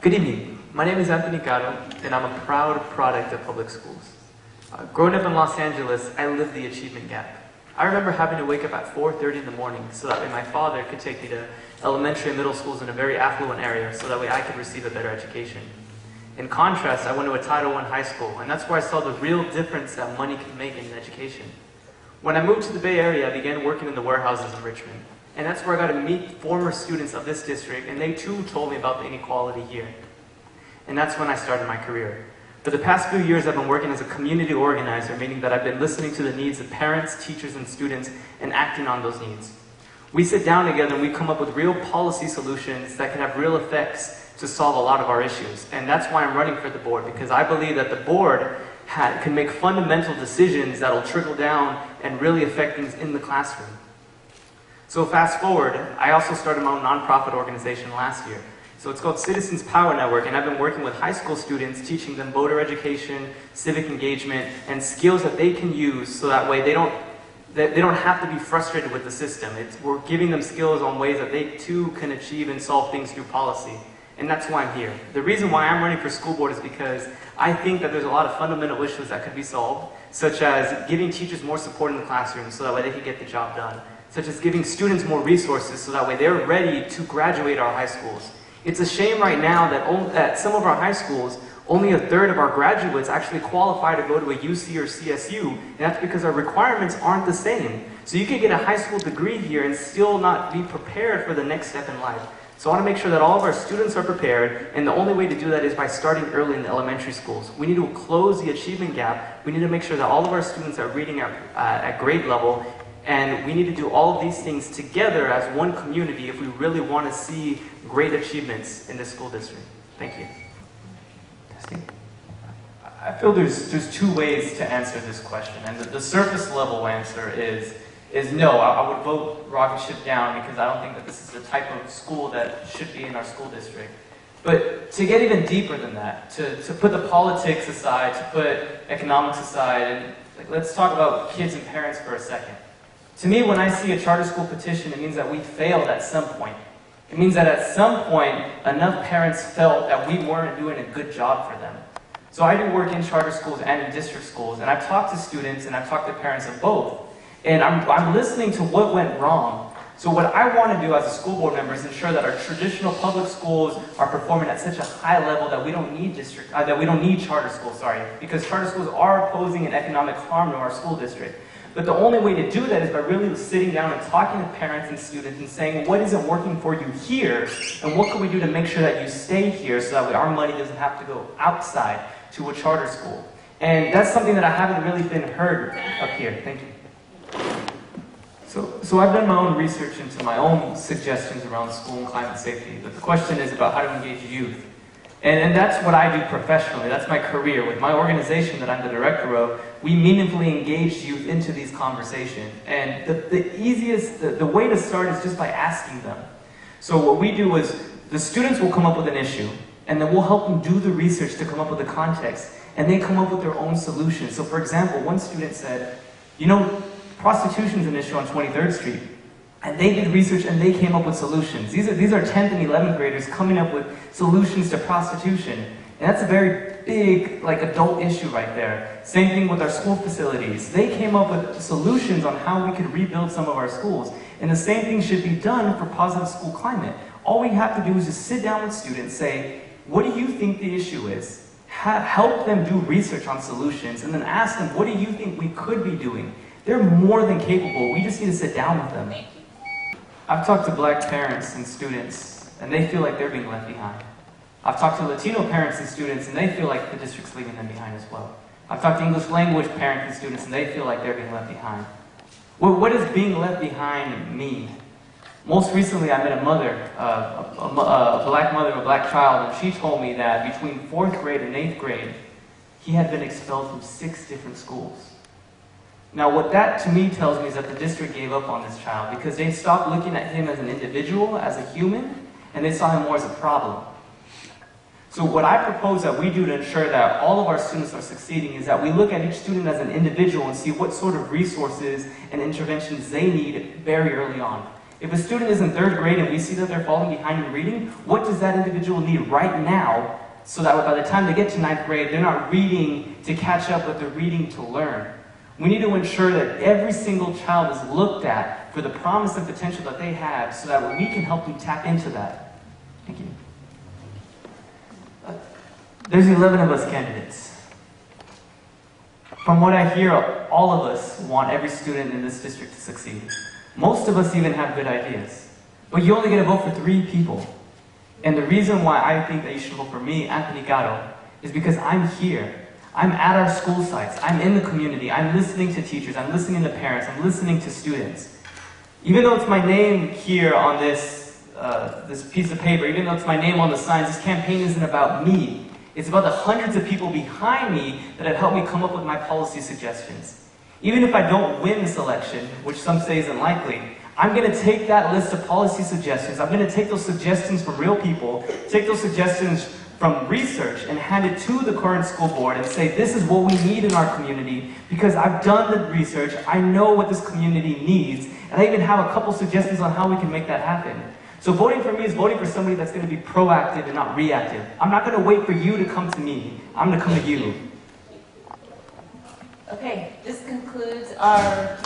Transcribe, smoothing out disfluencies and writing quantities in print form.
Good evening. My name is Anthony Caro, and I'm a proud product of public schools. Growing up in Los Angeles, I lived the achievement gap. I remember having to wake up at 4:30 in the morning so that way my father could take me to elementary and middle schools in a very affluent area so that way I could receive a better education. In contrast, I went to a Title I high school, and that's where I saw the real difference that money can make in education. When I moved to the Bay Area, I began working in the warehouses in Richmond. And that's where I got to meet former students of this district, and they too told me about the inequality here. And that's when I started my career. For the past few years, I've been working as a community organizer, meaning that I've been listening to the needs of parents, teachers, and students, and acting on those needs. We sit down together and we come up with real policy solutions that can have real effects to solve a lot of our issues. And that's why I'm running for the board, because I believe that the board can make fundamental decisions that will trickle down and really affect things in the classroom. So fast forward, I also started my own nonprofit organization last year. So it's called Citizens Power Network, and I've been working with high school students, teaching them voter education, civic engagement, and skills that they can use so that way they don't have to be frustrated with the system. We're giving them skills on ways that they too can achieve and solve things through policy. And that's why I'm here. The reason why I'm running for school board is because I think that there's a lot of fundamental issues that could be solved, such as giving teachers more support in the classroom so that way they can get the job done, such as giving students more resources so that way they're ready to graduate our high schools. It's a shame right now that some of our high schools, only a third of our graduates actually qualify to go to a UC or CSU, and that's because our requirements aren't the same. So you can get a high school degree here and still not be prepared for the next step in life. So I want to make sure that all of our students are prepared, and the only way to do that is by starting early in the elementary schools. We need to close the achievement gap. We need to make sure that all of our students are reading at grade level, and we need to do all of these things together as one community if we really want to see great achievements in this school district. Thank you. Testing. I feel there's two ways to answer this question, and the surface level answer is no. I would vote rocket ship down because I don't think that this is the type of school that should be in our school district. But to get even deeper than that, to put the politics aside, to put economics aside, and let's talk about kids and parents for a second. To me, when I see a charter school petition, it means that we failed at some point. It means that at some point, enough parents felt that we weren't doing a good job for them. So I do work in charter schools and in district schools, and I've talked to students and I've talked to parents of both. And I'm listening to what went wrong. So what I want to do as a school board member is ensure that our traditional public schools are performing at such a high level that we don't need charter schools, because charter schools are posing an economic harm to our school district. But the only way to do that is by really sitting down and talking to parents and students and saying, what isn't working for you here, and what can we do to make sure that you stay here so that our money doesn't have to go outside to a charter school. And that's something that I haven't really been heard up here. Thank you. So I've done my own research into my own suggestions around school and climate safety. But the question is about how to engage youth. And that's what I do professionally. That's my career. With my organization that I'm the director of, we meaningfully engage youth into these conversations. And the way to start is just by asking them. So what we do is, the students will come up with an issue, and then we'll help them do the research to come up with the context, and they come up with their own solutions. So for example, one student said, prostitution is an issue on 23rd Street. And they did research and they came up with solutions. These are 10th and 11th graders coming up with solutions to prostitution. And that's a very big, adult issue right there. Same thing with our school facilities. They came up with solutions on how we could rebuild some of our schools. And the same thing should be done for positive school climate. All we have to do is just sit down with students, say, what do you think the issue is? Help them do research on solutions, and then ask them, what do you think we could be doing? They're more than capable. We just need to sit down with them. I've talked to black parents and students, and they feel like they're being left behind. I've talked to Latino parents and students, and they feel like the district's leaving them behind as well. I've talked to English language parents and students, and they feel like they're being left behind. Well, what does being left behind mean? Most recently, I met a mother, a black mother of a black child, and she told me that between 4th grade and 8th grade, he had been expelled from 6 different schools. Now what that to me tells me is that the district gave up on this child because they stopped looking at him as an individual, as a human, and they saw him more as a problem. So what I propose that we do to ensure that all of our students are succeeding is that we look at each student as an individual and see what sort of resources and interventions they need very early on. If a student is in 3rd grade and we see that they're falling behind in reading, what does that individual need right now so that by the time they get to 9th grade, they're not reading to catch up, but they're reading to learn? We need to ensure that every single child is looked at for the promise and potential that they have so that we can help them tap into that. Thank you. There's 11 of us candidates. From what I hear, all of us want every student in this district to succeed. Most of us even have good ideas. But you only get to vote for 3 people. And the reason why I think that you should vote for me, Anthony Caro, is because I'm here. I'm at our school sites. I'm in the community. I'm listening to teachers. I'm listening to parents. I'm listening to students. Even though it's my name here on this piece of paper, even though it's my name on the signs, this campaign isn't about me. It's about the hundreds of people behind me that have helped me come up with my policy suggestions. Even if I don't win this election, which some say isn't likely, I'm going to take that list of policy suggestions, I'm going to take those suggestions from real people, take those suggestions from research and hand it to the current school board and say, this is what we need in our community because I've done the research, I know what this community needs, and I even have a couple suggestions on how we can make that happen. So voting for me is voting for somebody that's going to be proactive and not reactive. I'm not going to wait for you to come to me. I'm going to come to you. Okay, this concludes our